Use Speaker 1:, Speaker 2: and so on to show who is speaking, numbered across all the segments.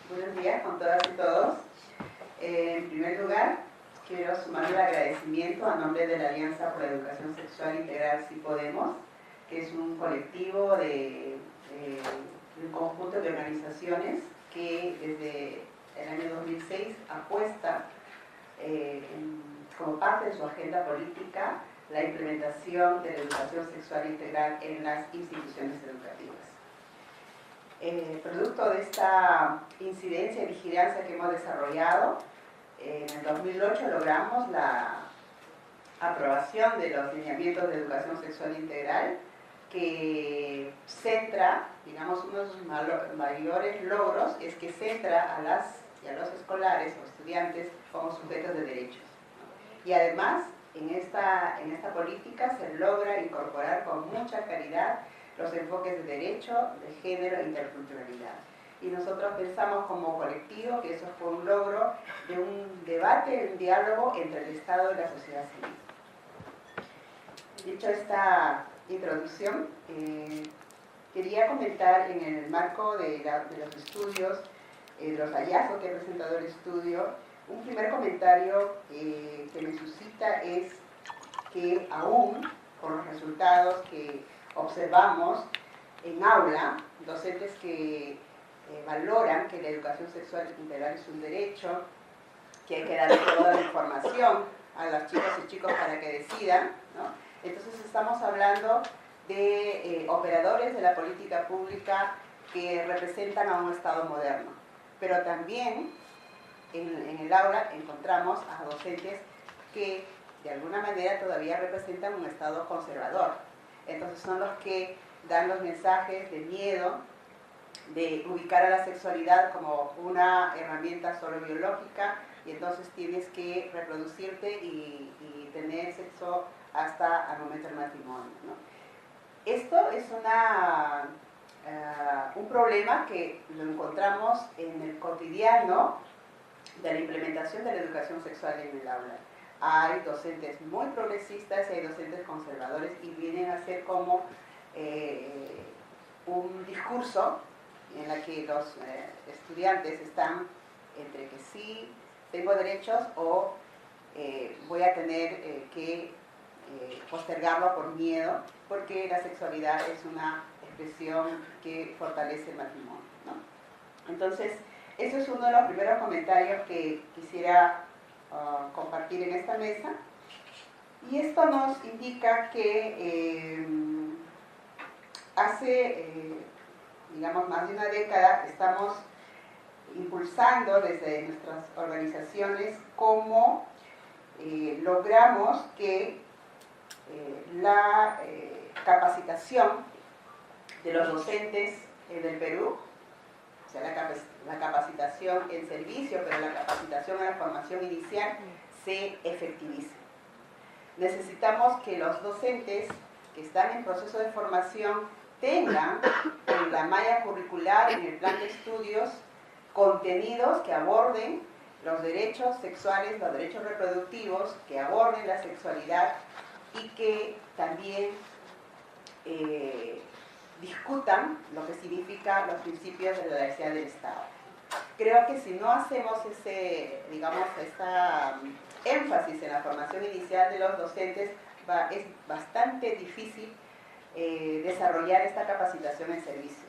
Speaker 1: Buenos días con todas y todos. En primer lugar, quiero sumar el agradecimiento a nombre de la Alianza por la Educación Sexual Integral Si Podemos, que es un colectivo de un conjunto de organizaciones que desde el año 2006 apuesta como parte de su agenda política la implementación de la educación sexual integral en las instituciones educativas. Producto de esta incidencia y vigilancia que hemos desarrollado, en el 2008 logramos la aprobación de los lineamientos de educación sexual integral, que centra, digamos, uno de sus mayores logros es que centra a las y a los escolares o estudiantes como sujetos de derechos. Y además, en esta política se logra incorporar con mucha claridad los enfoques de derecho, de género e interculturalidad. Y nosotros pensamos como colectivo que eso fue un logro de un debate, un diálogo entre el Estado y la sociedad civil. Dicho esta introducción, quería comentar en el marco de los estudios, de los hallazgos que ha presentado el estudio, un primer comentario que me suscita es que aún con los resultados que observamos en aula, docentes que valoran que la educación sexual integral es un derecho, que hay que darle toda la información a las chicas y chicos para que decidan, ¿no? Entonces estamos hablando de operadores de la política pública que representan a un Estado moderno, pero también en el aula encontramos a docentes que de alguna manera todavía representan un Estado conservador. Entonces son los que dan los mensajes de miedo, de ubicar a la sexualidad como una herramienta solo biológica, y entonces tienes que reproducirte y tener sexo hasta el momento del matrimonio, ¿no? Esto es un problema que lo encontramos en el cotidiano de la implementación de la educación sexual en el aula. Hay docentes muy progresistas y hay docentes conservadores, y vienen a ser como un discurso en la que los estudiantes están entre que sí tengo derechos o voy a tener que postergarlo por miedo, porque la sexualidad es una expresión que fortalece el matrimonio, ¿no? Entonces, eso es uno de los primeros comentarios que quisiera compartir en esta mesa. Y esto nos indica que hace, digamos, más de una década estamos impulsando desde nuestras organizaciones cómo logramos que la capacitación de los docentes del Perú, o sea, la capacitación en servicio, pero la capacitación en la formación inicial, se efectivice. Necesitamos que los docentes que están en proceso de formación tengan en la malla curricular, en el plan de estudios, contenidos que aborden los derechos sexuales, los derechos reproductivos, que aborden la sexualidad y que también discutan lo que significa los principios de la laicidad del Estado. Creo que si no hacemos esta énfasis en la formación inicial de los docentes, es bastante difícil desarrollar esta capacitación en servicio.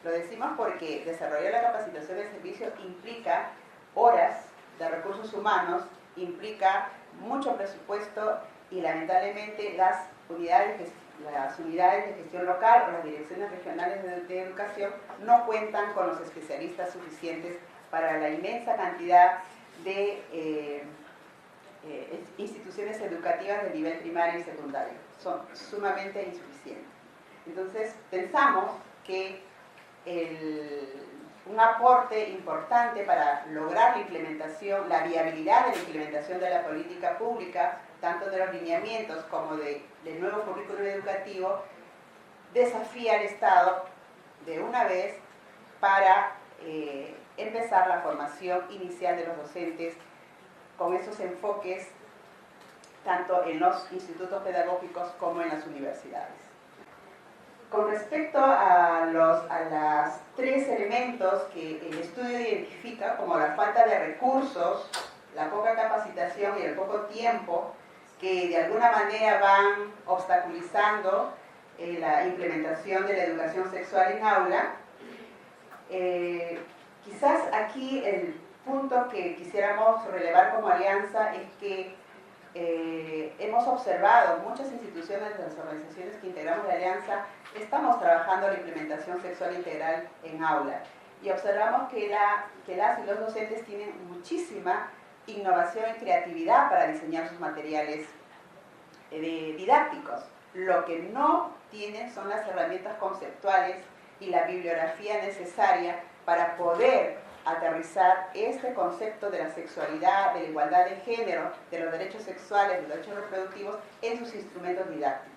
Speaker 1: Lo decimos porque desarrollar la capacitación en servicio implica horas de recursos humanos, implica mucho presupuesto, y lamentablemente las unidades de gestión local o las direcciones regionales de educación no cuentan con los especialistas suficientes para la inmensa cantidad de instituciones educativas de nivel primario y secundario. Son sumamente insuficientes. Entonces, pensamos que un aporte importante para lograr la implementación, la viabilidad de la implementación de la política pública, tanto de los lineamientos como del nuevo currículum educativo, desafía al Estado de una vez para empezar la formación inicial de los docentes con esos enfoques tanto en los institutos pedagógicos como en las universidades. Con respecto a los 3 elementos que el estudio identifica, como la falta de recursos, la poca capacitación y el poco tiempo, que de alguna manera van obstaculizando la implementación de la educación sexual en aula, quizás aquí el punto que quisiéramos relevar como alianza es que hemos observado muchas instituciones de las organizaciones que integramos la alianza, estamos trabajando la implementación sexual integral en aula y observamos que las y los docentes tienen muchísima innovación y creatividad para diseñar sus materiales didácticos. Lo que no tienen son las herramientas conceptuales y la bibliografía necesaria para poder aterrizar este concepto de la sexualidad, de la igualdad de género, de los derechos sexuales, de los derechos reproductivos en sus instrumentos didácticos.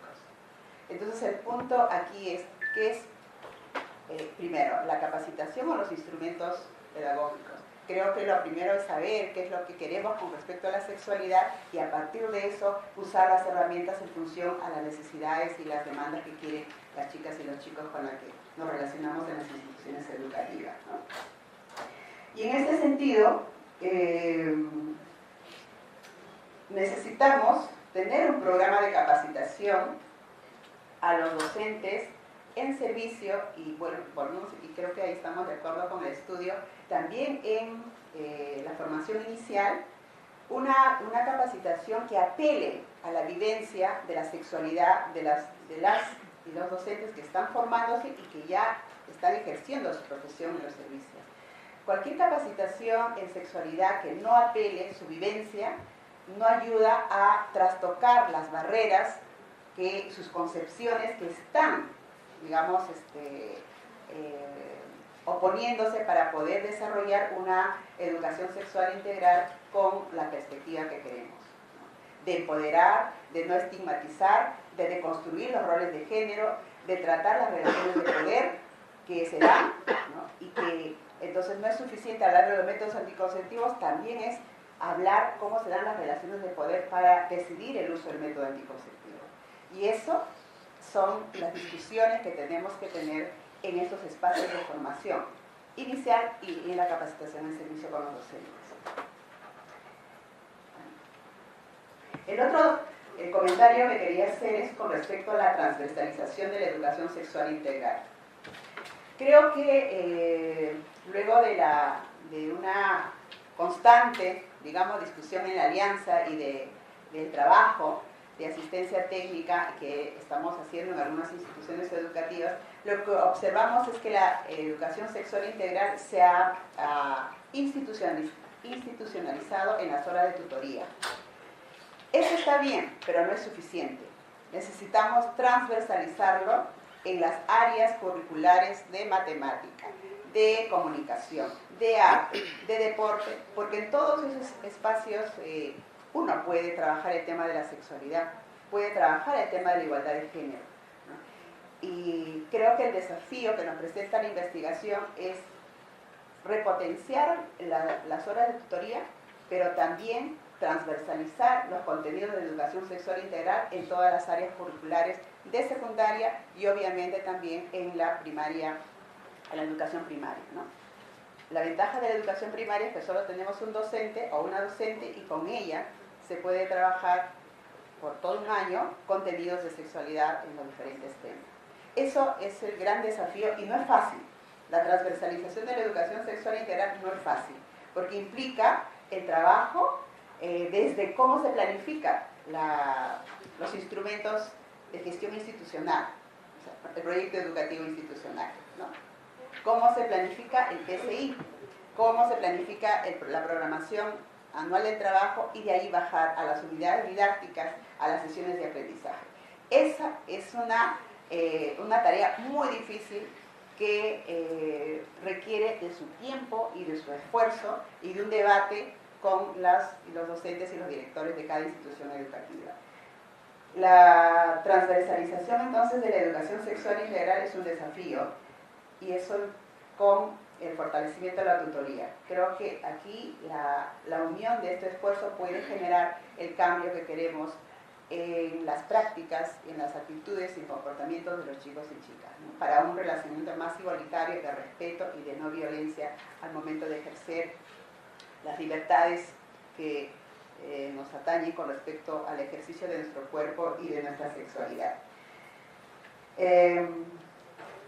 Speaker 1: Entonces el punto aquí es, ¿qué es primero, la capacitación o los instrumentos pedagógicos? Creo que lo primero es saber qué es lo que queremos con respecto a la sexualidad y a partir de eso usar las herramientas en función a las necesidades y las demandas que quieren las chicas y los chicos con las que nos relacionamos en las instituciones educativas, ¿no? Y en este sentido, necesitamos tener un programa de capacitación a los docentes en servicio, y bueno, y creo que ahí estamos de acuerdo con el estudio, también en la formación inicial, una capacitación que apele a la vivencia de la sexualidad de las y los docentes que están formándose y que ya están ejerciendo su profesión en los servicios. Cualquier capacitación en sexualidad que no apele su vivencia no ayuda a trastocar las barreras que sus concepciones que están, digamos, oponiéndose para poder desarrollar una educación sexual integral con la perspectiva que queremos, ¿no? De empoderar, de no estigmatizar, de deconstruir los roles de género, de tratar las relaciones de poder que se dan, ¿no? Y que entonces no es suficiente hablar de los métodos anticonceptivos, también es hablar cómo se dan las relaciones de poder para decidir el uso del método anticonceptivo. Y eso son las discusiones que tenemos que tener en estos espacios de formación inicial y en la capacitación en servicio con los docentes. El otro comentario que quería hacer es con respecto a la transversalización de la educación sexual integral. Creo que luego de una constante, digamos, discusión en la alianza y del trabajo de asistencia técnica que estamos haciendo en algunas instituciones educativas, lo que observamos es que la educación sexual integral se ha institucionalizado en las horas de tutoría. Eso está bien, pero no es suficiente. Necesitamos transversalizarlo en las áreas curriculares de matemática, de comunicación, de arte, de deporte, porque en todos esos espacios uno puede trabajar el tema de la sexualidad, puede trabajar el tema de la igualdad de género, ¿no? Y creo que el desafío que nos presenta la investigación es repotenciar las horas de tutoría, pero también transversalizar los contenidos de educación sexual integral en todas las áreas curriculares de secundaria y obviamente también en la primaria, en la educación primaria, ¿no? La ventaja de la educación primaria es que solo tenemos un docente o una docente y con ella se puede trabajar por todo un año contenidos de sexualidad en los diferentes temas. Eso es el gran desafío y no es fácil. La transversalización de la educación sexual integral no es fácil, porque implica el trabajo desde cómo se planifica los instrumentos de gestión institucional, o sea, el proyecto educativo institucional, ¿no? Cómo se planifica el PCI, cómo se planifica la programación anual del trabajo y de ahí bajar a las unidades didácticas, a las sesiones de aprendizaje. Esa es una tarea muy difícil que requiere de su tiempo y de su esfuerzo y de un debate con los docentes y los directores de cada institución educativa. La transversalización entonces de la educación sexual integral es un desafío y eso con el fortalecimiento de la tutoría. Creo que aquí la unión de este esfuerzo puede generar el cambio que queremos en las prácticas, en las actitudes y comportamientos de los chicos y chicas, ¿no? Para un relacionamiento más igualitario, de respeto y de no violencia al momento de ejercer las libertades que nos atañen con respecto al ejercicio de nuestro cuerpo y de nuestra sexualidad.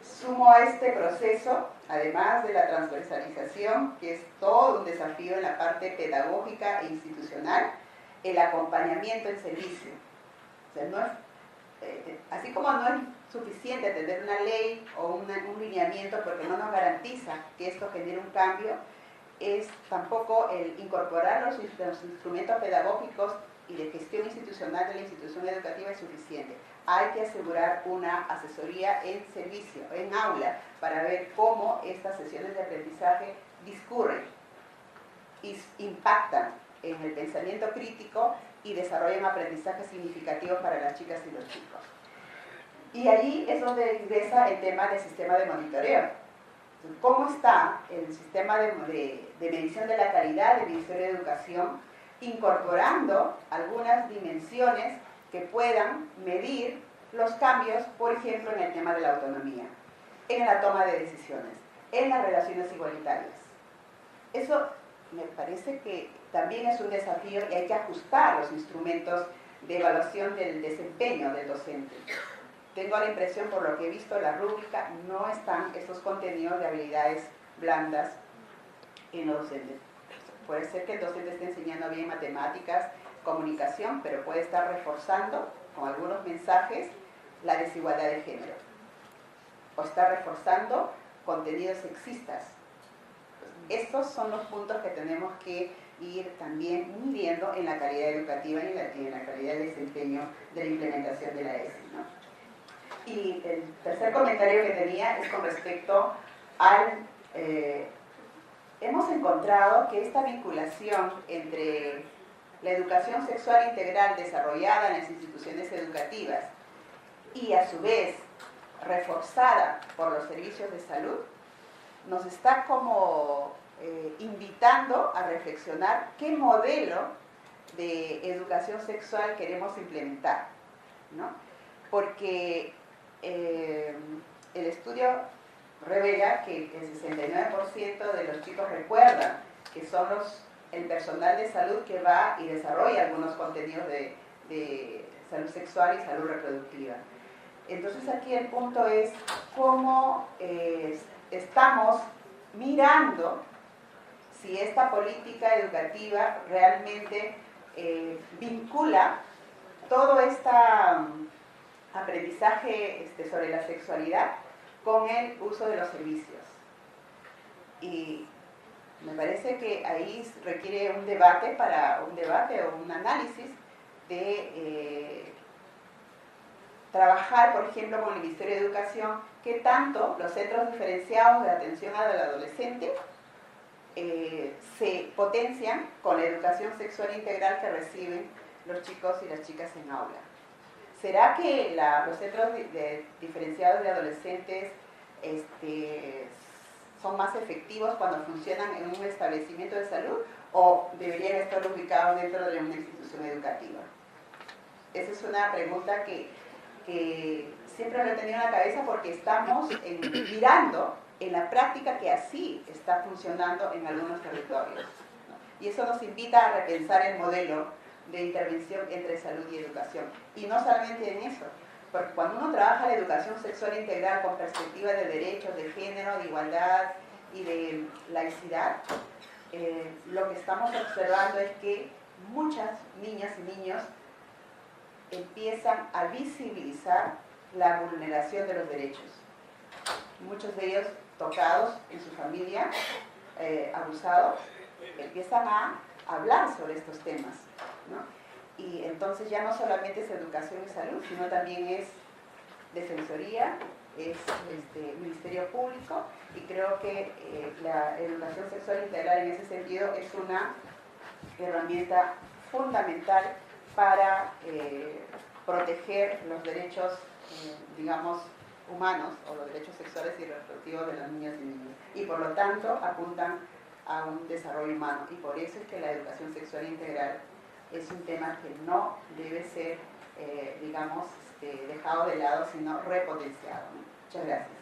Speaker 1: Sumo a este proceso, además de la transversalización, que es todo un desafío en la parte pedagógica e institucional, el acompañamiento en servicio. O sea, no es, así como no es suficiente tener una ley o un lineamiento porque no nos garantiza que esto genere un cambio, es tampoco el incorporar los instrumentos pedagógicos y de gestión institucional de la institución educativa es suficiente. Hay que asegurar una asesoría en servicio, en aula, para ver cómo estas sesiones de aprendizaje discurren y impactan en el pensamiento crítico y desarrollan aprendizajes significativos para las chicas y los chicos. Y allí es donde ingresa el tema del sistema de monitoreo. ¿Cómo está el sistema de medición de la calidad del Ministerio de Educación incorporando algunas dimensiones que puedan medir los cambios, por ejemplo, en el tema de la autonomía, en la toma de decisiones, en las relaciones igualitarias? Eso me parece que también es un desafío y hay que ajustar los instrumentos de evaluación del desempeño del docente. Tengo la impresión, por lo que he visto en la rúbrica, no están estos contenidos de habilidades blandas en los docentes. Puede ser que el docente esté enseñando bien matemáticas, comunicación, pero puede estar reforzando con algunos mensajes la desigualdad de género. O está reforzando contenidos sexistas. Estos son los puntos que tenemos que ir también midiendo en la calidad educativa y en la calidad de desempeño de la implementación de la ESI, ¿no? Y el tercer comentario que tenía es con respecto al... hemos encontrado que esta vinculación entre la educación sexual integral desarrollada en las instituciones educativas y a su vez reforzada por los servicios de salud, nos está como invitando a reflexionar qué modelo de educación sexual queremos implementar, ¿no? Porque el estudio revela que el 69% de los chicos recuerdan que son el personal de salud que va y desarrolla algunos contenidos de salud sexual y salud reproductiva. Entonces aquí el punto es cómo estamos mirando si esta política educativa realmente vincula todo este aprendizaje sobre la sexualidad con el uso de los servicios. Y me parece que ahí requiere un debate o un análisis de trabajar, por ejemplo, con el Ministerio de Educación, que tanto los centros diferenciados de atención al adolescente se potencian con la educación sexual integral que reciben los chicos y las chicas en aula. ¿Será que los centros diferenciados de adolescentes son más efectivos cuando funcionan en un establecimiento de salud o deberían estar ubicados dentro de una institución educativa? Esa es una pregunta que siempre lo he tenido en la cabeza porque estamos mirando en la práctica que así está funcionando en algunos territorios, ¿no? Y eso nos invita a repensar el modelo de intervención entre salud y educación. Y no solamente en eso, porque cuando uno trabaja la educación sexual integral con perspectiva de derechos, de género, de igualdad y de laicidad, lo que estamos observando es que muchas niñas y niños empiezan a visibilizar la vulneración de los derechos. Muchos de ellos tocados en su familia, abusados, empiezan a hablar sobre estos temas, ¿no? Y entonces ya no solamente es educación y salud, sino también es defensoría, es ministerio público, y creo que la educación sexual integral en ese sentido es una herramienta fundamental para proteger los derechos, digamos, humanos o los derechos sexuales y reproductivos de las niñas y niños. Y por lo tanto apuntan a un desarrollo humano. Y por eso es que la educación sexual integral es un tema que no debe ser digamos, dejado de lado, sino repotenciado, ¿no? Muchas gracias.